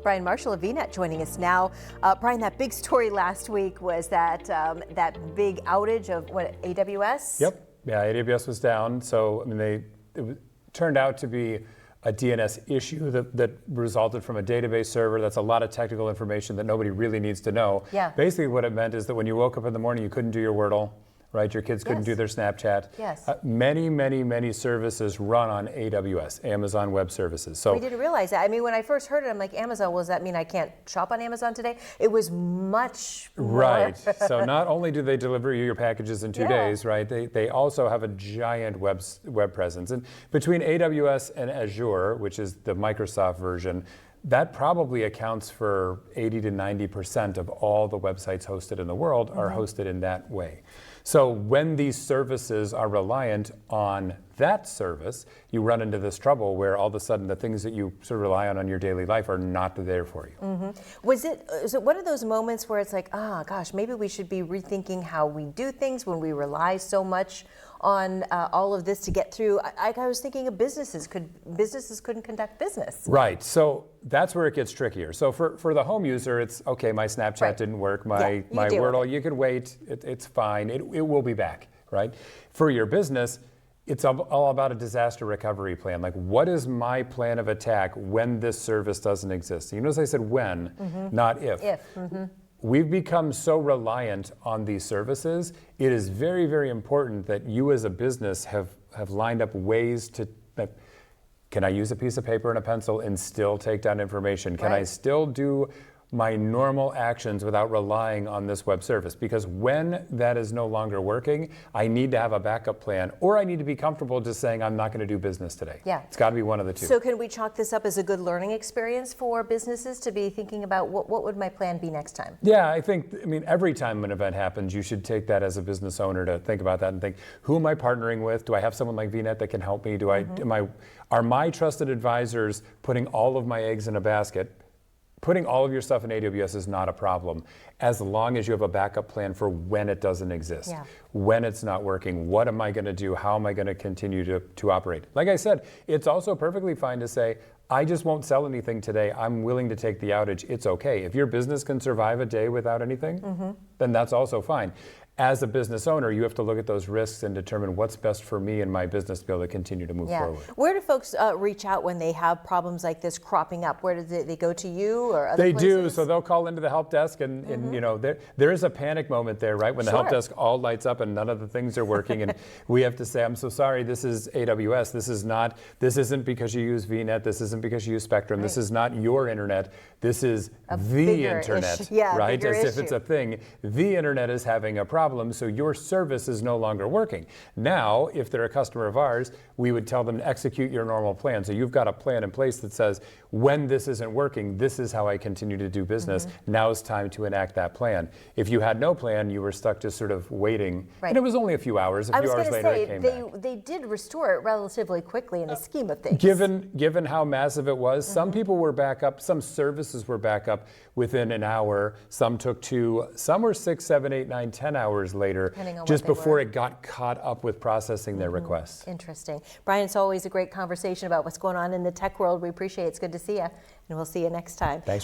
Brian Marshall of VNET joining us now. Brian, that big story last week was that that big outage of what, AWS? Yep. Yeah, AWS was down. So I mean, it turned out to be a DNS issue that resulted from a database server. That's a lot of technical information that nobody really needs to know. Yeah. Basically, what it meant is that when you woke up in the morning, you couldn't do your Wordle. Right, your kids couldn't do their Snapchat. Yes. Many services run on AWS, Amazon Web Services. So we didn't realize that. I mean, when I first heard it, I'm like, Amazon, well, does that mean I can't shop on Amazon today? It was much more. Right. So not only do they deliver you your packages in 2 days, right? They also have a giant web presence. And between AWS and Azure, which is the Microsoft version, that probably accounts for 80 to 90% of all the websites hosted in the world are hosted in that way. So when these services are reliant on that service, you run into this trouble where all of a sudden the things that you sort of rely on your daily life are not there for you. Was it one of those moments where it's like, gosh, maybe we should be rethinking how we do things when we rely so much on all of this to get through? I was thinking of businesses couldn't conduct business. Right. So that's where it gets trickier. So for the home user, it's okay. My Snapchat didn't work. My Wordle, you can wait. It's fine. It will be back. Right. For your business, it's all about a disaster recovery plan. Like, what is my plan of attack when this service doesn't exist? You notice I said when, not if. We've become so reliant on these services. It is very, very important that you as a business have lined up ways to, can I use a piece of paper and a pencil and still take down information? Can I still do my normal actions without relying on this web service? Because when that is no longer working, I need to have a backup plan, or I need to be comfortable just saying I'm not going to do business today. Yeah. It's got to be one of the two. So can we chalk this up as a good learning experience for businesses to be thinking about what would my plan be next time? Yeah, I mean, every time an event happens, you should take that as a business owner to think about that and think, who am I partnering with? Do I have someone like VNET that can help me? Are my trusted advisors putting all of my eggs in a basket? Putting all of your stuff in AWS is not a problem, as long as you have a backup plan for when it doesn't exist, when it's not working. What am I going to do? How am I going to continue to operate? Like I said, it's also perfectly fine to say, I just won't sell anything today. I'm willing to take the outage. It's okay. If your business can survive a day without anything, then that's also fine. As a business owner, you have to look at those risks and determine what's best for me and my business to be able to continue to move forward. Where do folks reach out when they have problems like this cropping up? Where do they go to you or other places? They do. So they'll call into the help desk, and you know, there is a panic moment there, right? When the help desk all lights up and none of the things are working, and we have to say, I'm so sorry, this is AWS. This isn't because you use VNET. This isn't because you use Spectrum. This is not your internet. This is the internet, right? As if it's a thing. The internet is having a problem, so your service is no longer working. Now, if they're a customer of ours, we would tell them to execute your normal plan. So you've got a plan in place that says, when this isn't working, this is how I continue to do business. Now it's time to enact that plan. If you had no plan, you were stuck just sort of waiting. And it was only a few hours. A few hours later, it came back. They did restore it relatively quickly in the scheme of things. Given how massive it was, some people were back up, some services were back up within an hour. Some took 2, some were 6, 7, 8, 9, 10 hours later, just before it got caught up with processing their requests. Interesting. Brian, it's always a great conversation about what's going on in the tech world. We appreciate it. It's good to see you, and we'll see you next time. Thanks.